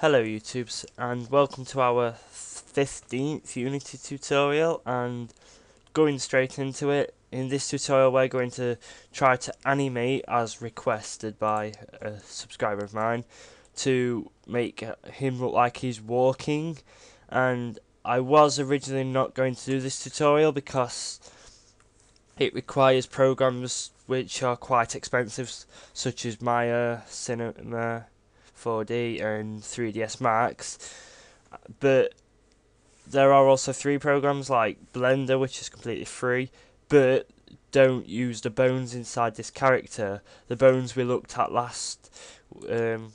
Hello YouTubes, and welcome to our 15th Unity tutorial. And going straight into it, in this tutorial we're going to try to animate, as requested by a subscriber of mine, to make him look like he's walking. And I was originally not going to do this tutorial because it requires programs which are quite expensive, such as Maya, Cinema 4D and 3ds Max, but there are also free programs like Blender, which is completely free but don't use the bones inside this character. The bones we looked at last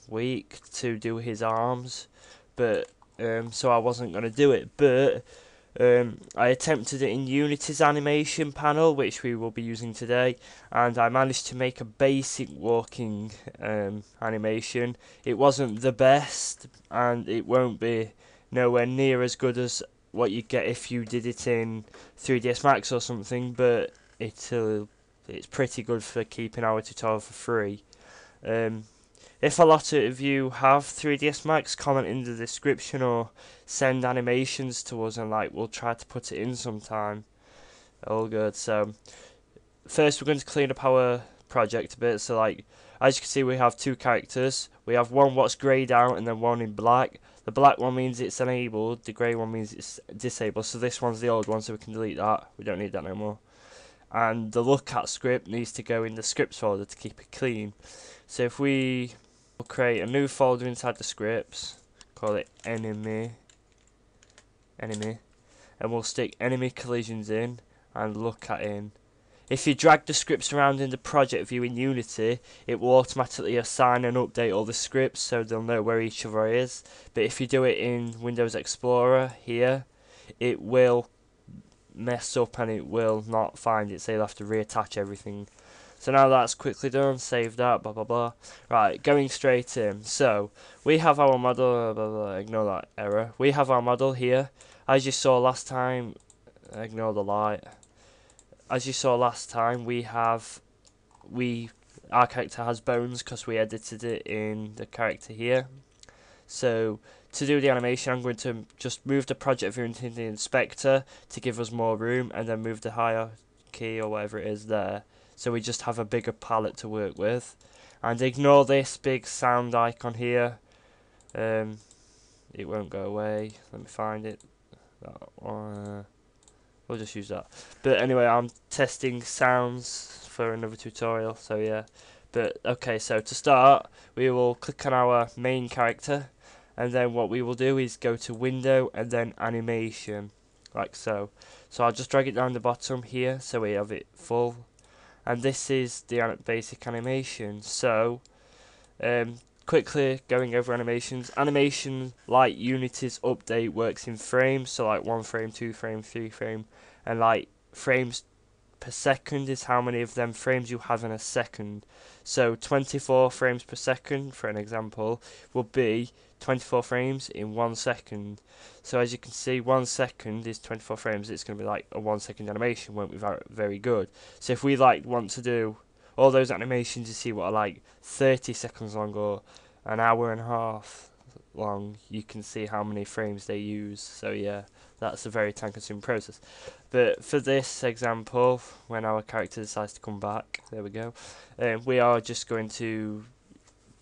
week to do his arms, but so I wasn't going to do it, but I attempted it in Unity's animation panel, which we will be using today, and I managed to make a basic walking animation. It wasn't the best, and it won't be nowhere near as good as what you get if you did it in 3ds Max or something, but it's pretty good for keeping our tutorial for free. If a lot of you have 3ds Max, comment in the description or send animations to us, and we'll try to put it in sometime. All good. So first we're going to clean up our project a bit. So as you can see, we have two characters. We have one what's greyed out and then one in black. The black one means it's enabled, the grey one means it's disabled. So this one's the old one, so we can delete that. We don't need that no more. And the look at script needs to go in the scripts folder to keep it clean. So if we'll create a new folder inside the scripts, call it enemy, and we'll stick enemy collisions in and look at in. If you drag the scripts around in the project view in Unity, it will automatically assign and update all the scripts so they'll know where each other is. But if you do it in Windows Explorer here, it will mess up and it will not find it, so you'll have to reattach everything. So now that's quickly done, save that, blah blah blah. Right, going straight in. So we have our model, blah, blah, ignore that error. We have our model here. As you saw last time, ignore the light. As you saw last time, our character has bones because we edited it in the character here. So to do the animation, I'm going to just move the project view into the inspector to give us more room, and then move the hierarchy or whatever it is there, so we just have a bigger palette to work with. And ignore this big sound icon here. It won't go away. Let me find it. We'll just use that. But anyway, I'm testing sounds for another tutorial, so yeah. But okay, so to start, we will click on our main character, and then what we will do is go to Window and then Animation, like so. So I'll just drag it down the bottom here so we have it full. And this is the basic animation. So quickly going over animations. Animation, like Unity's update, works in frames, so 1 frame, 2 frame, 3 frame, and frames per second is how many of them frames you have in a second. So 24 frames per second, for an example, will be 24 frames in 1 second. So as you can see, 1 second is 24 frames. It's going to be like a 1 second animation, won't be very good. So if we want to do all those animations, you see, what are 30 seconds long or an hour and a half long, you can see how many frames they use. So yeah, that's a very time consuming process. But for this example, when our character decides to come back, there we go, we are just going to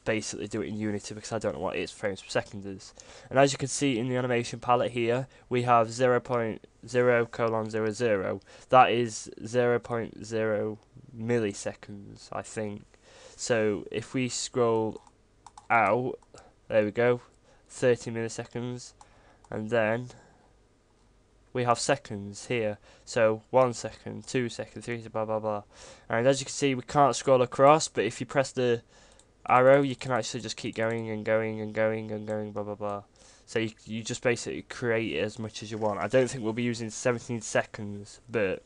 basically do it in Unity because I don't know what its frames per second is. And as you can see in the animation palette here, we have 0.0:00. That is 0.0 milliseconds, I think. So if we scroll out, there we go, 30 milliseconds, and then we have seconds here. So 1 second, 2 seconds, 3, blah blah blah. And as you can see, we can't scroll across, but if you press the arrow, you can actually just keep going and going and going and going, blah blah blah. So you just basically create it as much as you want. I don't think we'll be using 17 seconds, but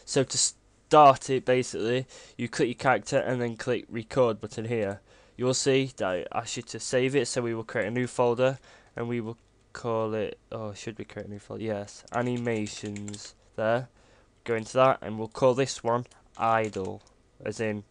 so to start it, basically you click your character and then click record button here. You will see that it asks you to save it, so we will create a new folder and we will call it, should we create a new folder? Yes, animations. There, go into that and we'll call this one idle, as in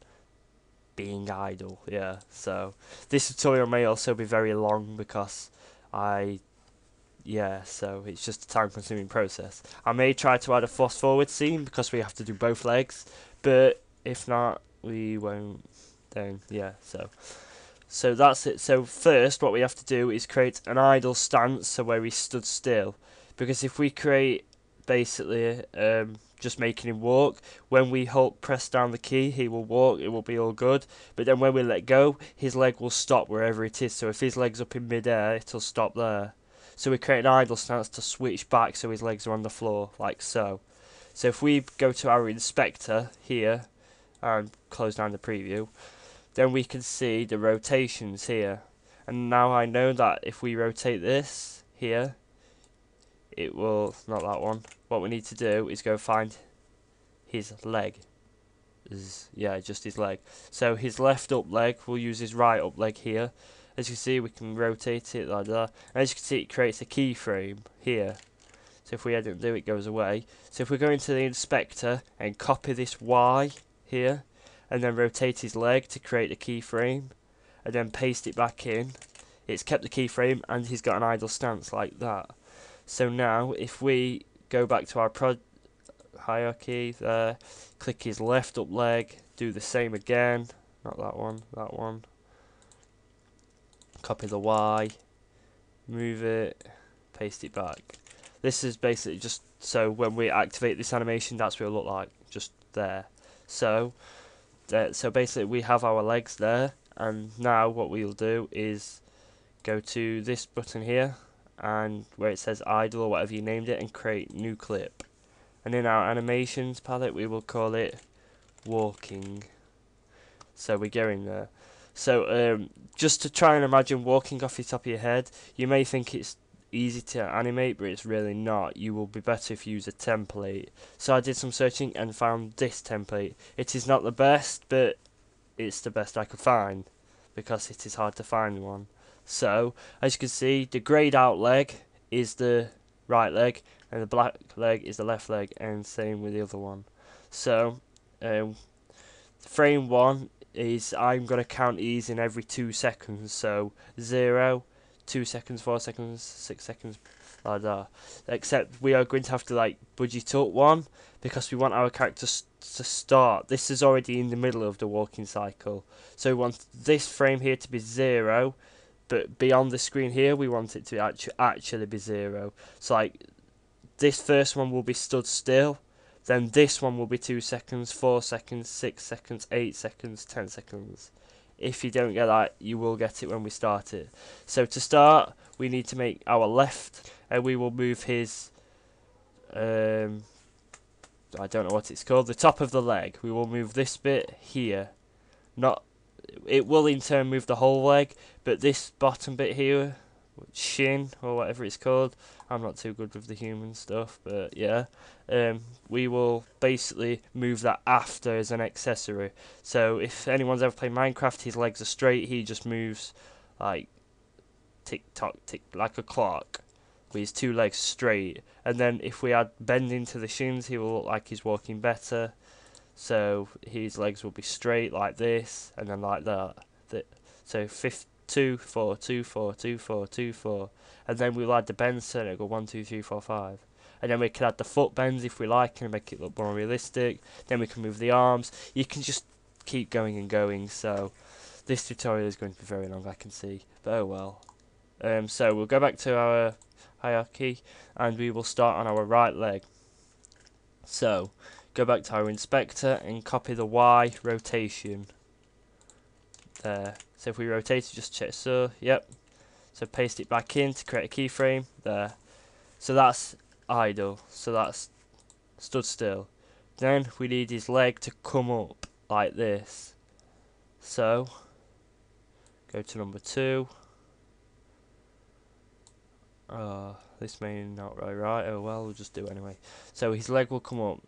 being idle. Yeah, so this tutorial may also be very long because so it's just a time consuming process. I may try to add a fast forward scene because we have to do both legs, but if not, we won't. Then yeah, so that's it. So first what we have to do is create an idle stance, so where he stood still, because if we create basically just making him walk, when we press down the key he will walk, it will be all good, but then when we let go his leg will stop wherever it is. So if his leg's up in mid-air, it'll stop there. So we create an idle stance to switch back so his legs are on the floor, like so. So if we go to our inspector here and close down the preview, then we can see the rotations here. And now I know that if we rotate this here, it will, not that one, what we need to do is go find his leg. Yeah, just his leg. So his left up leg, we'll use his right up leg here. As you can see, we can rotate it like that. And as you can see, it creates a keyframe here. So if we undo it, goes away. So if we go into the inspector and copy this Y here, and then rotate his leg to create a keyframe, and then paste it back in, it's kept the keyframe and he's got an idle stance like that. So now if we go back to our hierarchy there, click his left up leg, do the same again, not that one, that one, copy the Y, move it, paste it back. This is basically just so when we activate this animation, that's what it'll look like, just there. So basically we have our legs there, and now what we'll do is go to this button here, and where it says idle or whatever you named it, and create new clip. And in our animations palette we will call it walking. So we go in there. So just to try and imagine walking off the top of your head, you may think it's easy to animate, but it's really not. You will be better if you use a template. So I did some searching and found this template. It is not the best, but it's the best I could find, because it is hard to find one. So as you can see, the greyed out leg is the right leg, and the black leg is the left leg, and same with the other one. So frame 1 is, I'm going to count these in every 2 seconds, so 0, 2 seconds, 4 seconds, 6 seconds, like that. Except we are going to have to like budget up one, because we want our characters to start. This is already in the middle of the walking cycle, so we want this frame here to be 0, but beyond the screen here we want it to actually be 0. So like this first one will be stood still, then this one will be 2 seconds, 4 seconds, 6 seconds, 8 seconds, 10 seconds. If you don't get that, you will get it when we start it. So to start, we need to make our left, and we will move his, I don't know what it's called, the top of the leg. We will move this bit here. It will in turn move the whole leg, but this bottom bit here, shin or whatever it's called, I'm not too good with the human stuff, but yeah, we will basically move that after as an accessory. So if anyone's ever played Minecraft, his legs are straight, he just moves like tick tock tick, like a clock with his 2 legs straight. And then if we add bending to the shins, he will look like he's walking better. So his legs will be straight like this, and then like that. So 2, 4, 2, 4, 2, 4, 2, 4, and then we'll add the bends, so it'll go 1, 2, 3, 4, 5. And then we can add the foot bends if we like, and make it look more realistic. Then we can move the arms. You can just keep going and going. So this tutorial is going to be very long, I can see, but oh well. So we'll go back to our hierarchy, and we will start on our right leg. So go back to our inspector and copy the Y rotation there. So if we rotate it, just check, so yep. So paste it back in to create a keyframe there. So that's idle, so that's stood still. Then we need his leg to come up like this. So go to number 2. This may not be right. Oh well, we'll just do it anyway. So his leg will come up.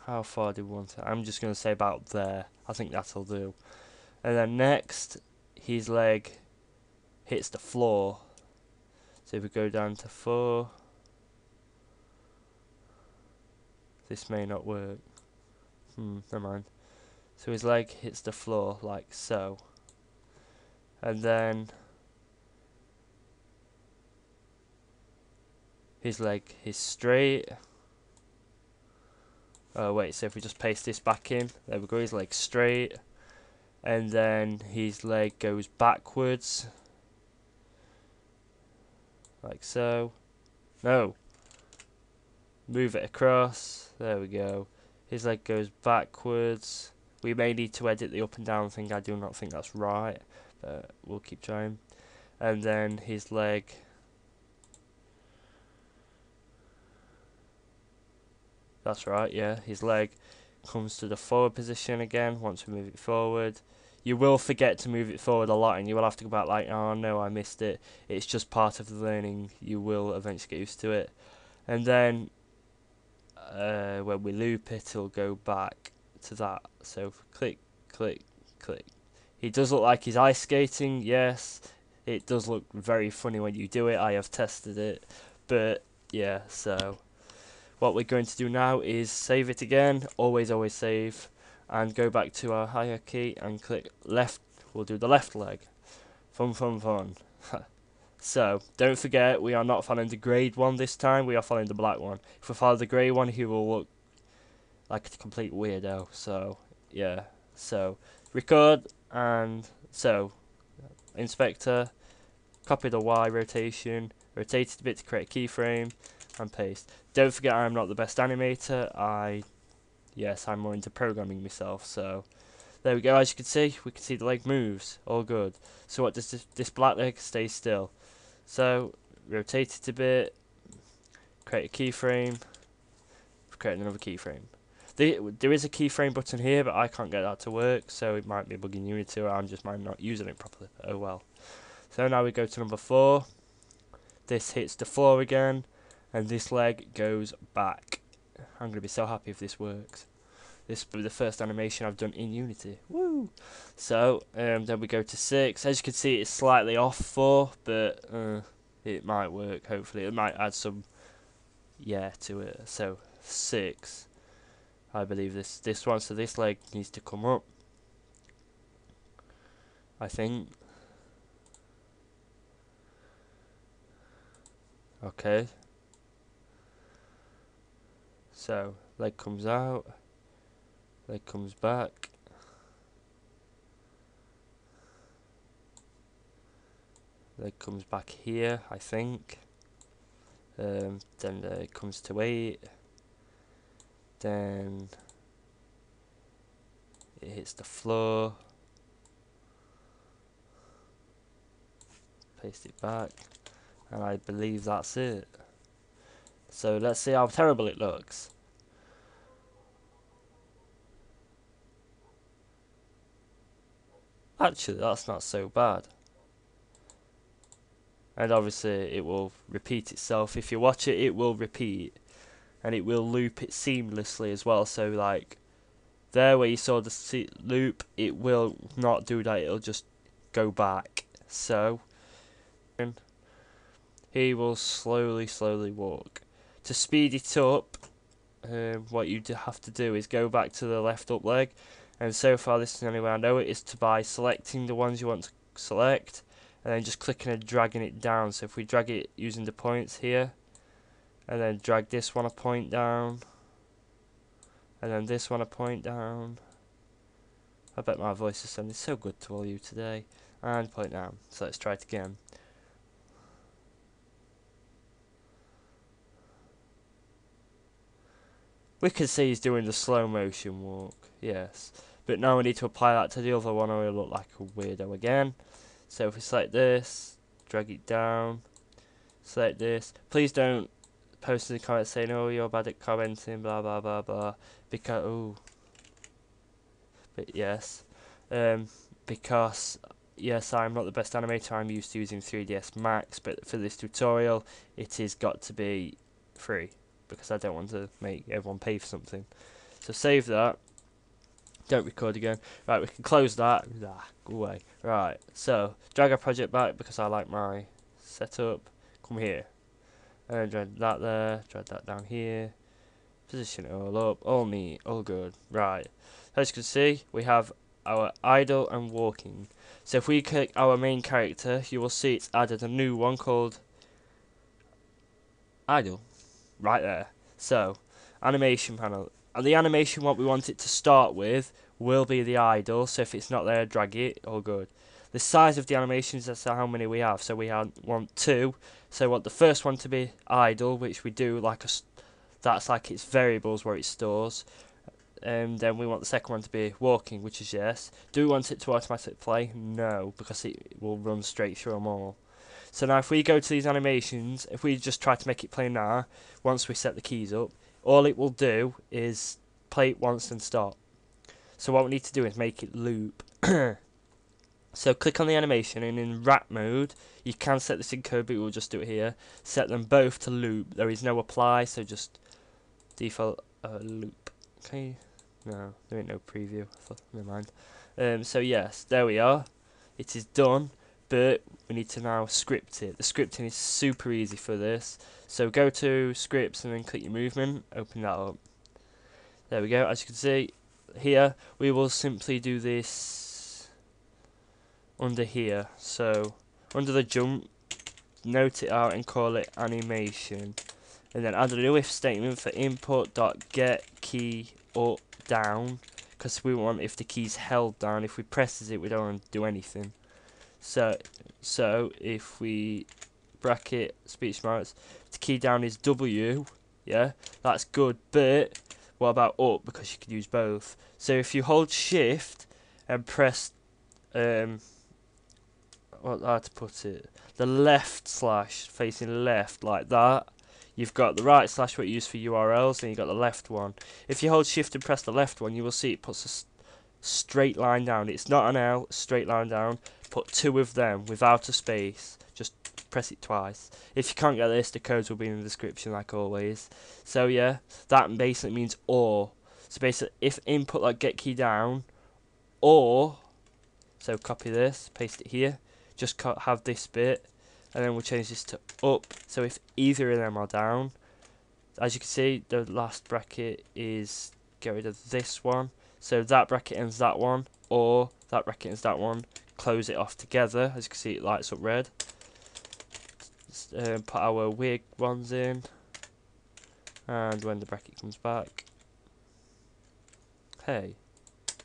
How far do we want it? I'm just going to say about there. I think that'll do. And then next, his leg hits the floor. So if we go down to 4, this may not work. Never mind. So his leg hits the floor like so. And then his leg is straight. Oh wait, so if we just paste this back in, there we go, his leg straight. And then his leg goes backwards. Like so. No. Move it across. There we go. His leg goes backwards. We may need to edit the up and down thing. I do not think that's right, but we'll keep trying. And then his leg, that's right, yeah, his leg comes to the forward position again once we move it forward. You will forget to move it forward a lot, and you will have to go back like, oh no, I missed it. It's just part of the learning. You will eventually get used to it. And then when we loop it, it'll go back to that. So click, click, click. He does look like he's ice skating, yes. It does look very funny when you do it. I have tested it. But yeah, so what we're going to do now is save it again. Always save. And go back to our hierarchy and click left. We'll do the left leg. Fun, fun, fun. So, don't forget, we are not following the grey one this time, we are following the black one. If we follow the grey one, he will look like a complete weirdo. So, yeah. So, record, and so, inspector, copy the Y rotation, rotate it a bit to create a keyframe, and paste. Don't forget, I'm not the best animator. Yes, I'm more into programming myself, so there we go. As you can see, we can see the leg moves. All good. So what does this black leg stay still? So rotate it a bit, create a keyframe, create another keyframe. There is a keyframe button here, but I can't get that to work, so it might be bugging Unity, or I'm just not using it properly. Oh well. So now we go to number 4. This hits the floor again, and this leg goes back. I'm going to be so happy if this works. This will be the first animation I've done in Unity. Woo! So, then we go to 6. As you can see, it's slightly off 4, but it might work, hopefully. It might add some, to it. So, 6. I believe this one, so this leg needs to come up. I think. Okay. So, leg comes out. Leg comes back. Leg comes back here, I think. Then it comes to 8. Then it hits the floor. Paste it back. And I believe that's it. So let's see how terrible it looks. Actually, that's not so bad. And obviously it will repeat itself. If you watch it, it will repeat. And it will loop it seamlessly as well. So like, there where you saw the loop, it will not do that. It'll just go back. So, he will slowly walk. To speed it up, what you have to do is go back to the left up leg. And so far, this is the only way I know it, is by selecting the ones you want to select, and then just clicking and dragging it down. So if we drag it using the points here, and then drag this one a point down, and then this one a point down. I bet my voice is sounding so good to all you today. And point down. So let's try it again. We can see he's doing the slow motion walk, yes. But now we need to apply that to the other one, or he'll look like a weirdo again. So if we select this, drag it down, select this. Please don't post in the comments saying, oh, you're bad at commenting, blah blah blah blah. Because, oh. But yes. Because, yes, I'm not the best animator. I'm used to using 3ds Max, but for this tutorial, it has got to be free, because I don't want to make everyone pay for something. So save that. Don't record again. Right, we can close that. Go away. Right, so drag our project back because I like my setup. Come here. And drag that there. Drag that down here. Position it all up. All neat. All good. Right. As you can see, we have our idle and walking. So if we click our main character, you will see it's added a new one called idle right there. So animation panel, and the animation what we want it to start with will be the idle. So if it's not there, drag it. All good. The size of the animations, that's how many we have. So we want 2. So we want the first one to be idle, which we do like that's like its variables where it stores. And then we want the second one to be walking, which is yes. Do we want it to automatically play? No, because it will run straight through them all. So now if we go to these animations, if we just try to make it play now, once we set the keys up, all it will do is play it once and stop. So what we need to do is make it loop. So click on the animation, and in wrap mode, you can set this in code, but we'll just do it here. Set them both to loop. There is no apply, so just default loop. Okay. No, there ain't no preview. Never mind. So yes, there we are. It is done, but we need to now script it. The scripting is super easy for this. So go to scripts and then click your movement. Open that up. There we go. As you can see here, we will simply do this under here. So under the jump, note it out and call it animation. And then add a new if statement for Input.GetKeyUp down, because we want if the key's held down. If we presses it, we don't want to do anything. So if we bracket speech marks, the key down is W, yeah, that's good. But what about up? Because you can use both. So if you hold shift and press how to put it, the left slash facing left like that, you've got the right slash what you use for URLs, and you've got the left one. If you hold shift and press the left one, you will see it puts a straight line down. It's not an L, straight line down. Put 2 of them without a space. Just press it twice. If you can't get this, the codes will be in the description like always. So yeah, that basically means or. So basically, if Input.GetKeyDown or, so copy this, paste it here. Just have this bit, and then we'll change this to up. So if either of them are down, as you can see, the last bracket is get rid of this one. So that bracket ends that one, or that bracket ends that one. Close it off together. As you can see, it lights up red. Put our weird ones in, and when the bracket comes back, hey,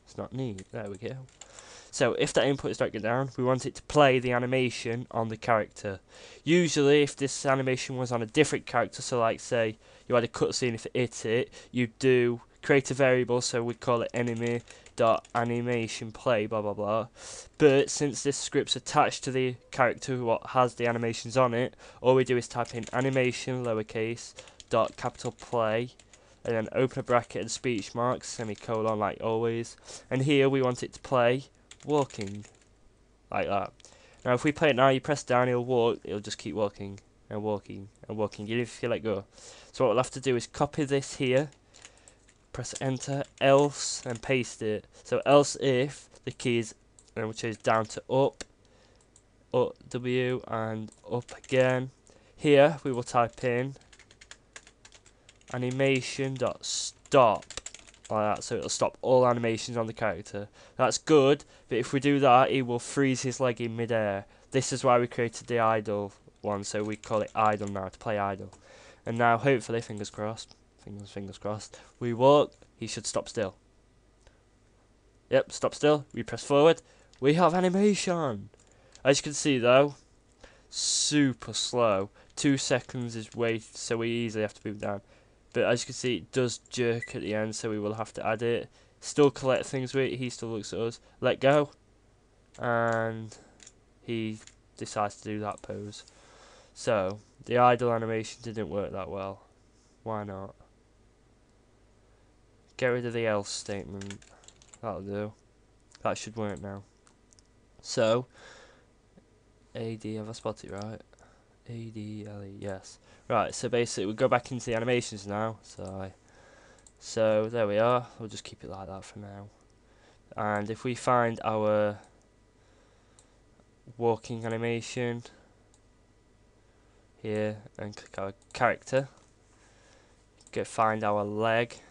it's not neat. There we go. So if that input is dragged down, we want it to play the animation on the character. Usually if this animation was on a different character, so like say you had a cutscene, if it hit it, you'd do create a variable, so we call it enemy.animation.Play, blah blah blah. But since this script's attached to the character what has the animations on it, all we do is type in animation lowercase dot capital play, and then open a bracket and speech marks, semicolon like always, and here we want it to play walking, like that. Now if we play it now, you press down, it'll walk, it'll just keep walking and walking and walking, even if you let go. So what we'll have to do is copy this here, press enter, else, and paste it. So else if the keys, and we'll change down to up, W, and up again. Here we will type in animation.Stop, like that, so it'll stop all animations on the character. That's good, but if we do that, it will freeze his leg in midair. This is why we created the idle one, so we call it idle now, to play idle. And now, hopefully, fingers crossed, fingers crossed, we walk, he should stop still. Yep, stop still, we press forward, we have animation! As you can see though, super slow. 2 seconds is way, so we easily have to move down. But as you can see, it does jerk at the end, so we will have to add it. Still collect things with it, he still looks at us. Let go, and he decides to do that pose. So, the idle animation didn't work that well. Why not? Get rid of the else statement. That'll do. That should work now. So, AD, have I spelled it right? ADLE, yes. Right, so basically we'll go back into the animations now. So there we are. We'll just keep it like that for now. And if we find our walking animation here and click our character, find our leg,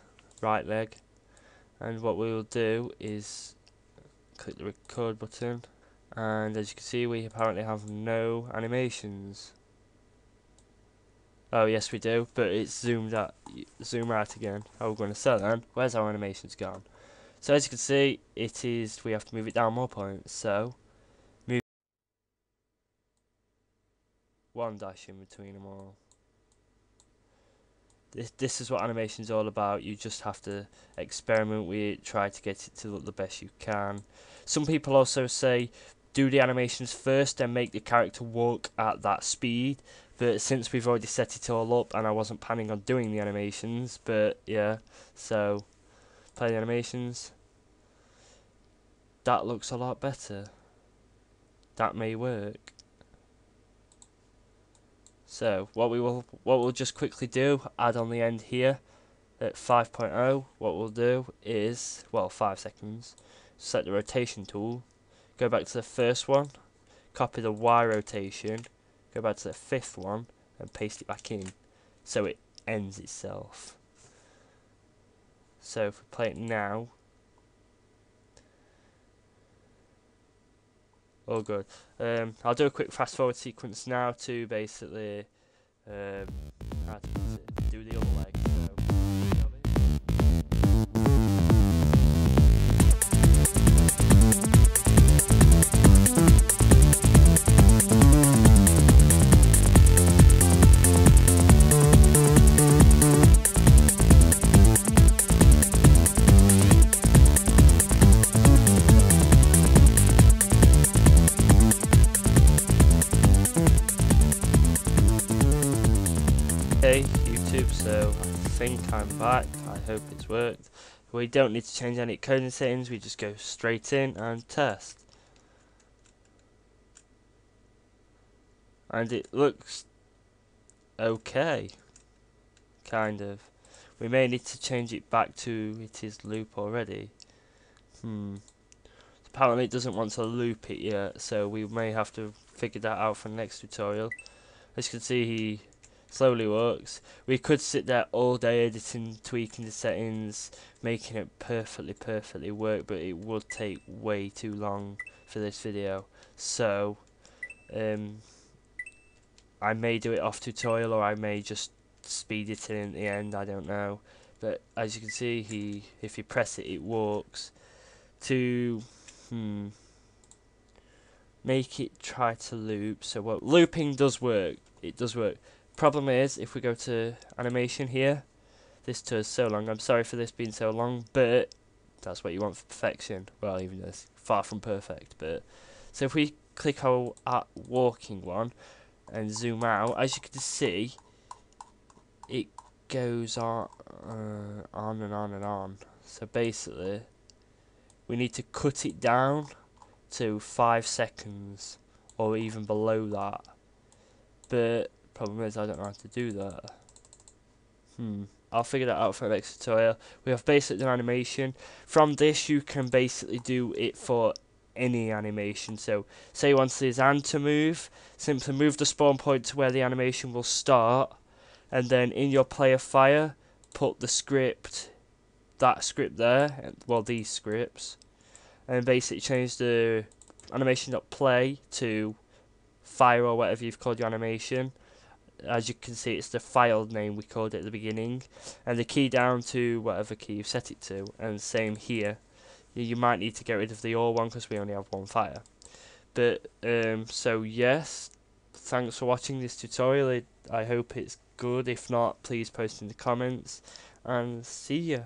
right leg, And what we will do is click the record button, and as you can see, we apparently have no animations. Oh yes we do, but it's zoomed out, zoom out again. Oh, we're going to sell then. Where's our animations gone? So as you can see, we have to move it down more points. So move one dash in between them all. This is what animation is all about. You just have to experiment with it, try to get it to look the best you can. Some people also say do the animations first and make the character walk at that speed, but since we've already set it all up and I wasn't planning on doing the animations, but yeah, so play the animations. That looks a lot better. That may work. So what we'll just quickly do, add on the end here at 5.0. What we'll do is, well, 5 seconds, set the rotation tool, go back to the first one, copy the Y rotation, go back to the fifth one and paste it back in so it ends itself. So if we play it now, all good. I'll do a quick fast forward sequence now to basically how to do the other leg. Hey YouTube, so I think I'm back. I hope it's worked. We don't need to change any coding settings, we just go straight in and test. And it looks okay, kind of. We may need to change it back to it is loop already. Apparently it doesn't want to loop it yet, so we may have to figure that out for the next tutorial. As you can see, he slowly works. We could sit there all day editing, tweaking the settings, making it perfectly work, but it would take way too long for this video. So I may do it off tutorial, or I may just speed it in at the end, I don't know. But as you can see, if you press it, it walks. To make it try to loop, so what looping does work, it does work. Problem is, if we go to animation here, this took so long. I'm sorry for this being so long, but that's what you want for perfection. Well, even though it's far from perfect. But so if we click our walking one and zoom out, as you can see, it goes on and on and on. So basically, we need to cut it down to 5 seconds or even below that. But problem is, I don't know how to do that. I'll figure that out for the next tutorial. We have basic animation. From this, you can basically do it for any animation. So say you want his hand to move, simply move the spawn point to where the animation will start, and then in your player fire, put the script, that script there, well, these scripts, and basically change the animation.Play to fire or whatever you've called your animation. As you can see, it's the file name we called it at the beginning, and the key down to whatever key you've set it to, and same here. You might need to get rid of the all one because we only have one fire. But so yes, thanks for watching this tutorial. I hope it's good. If not, please post in the comments, and see ya.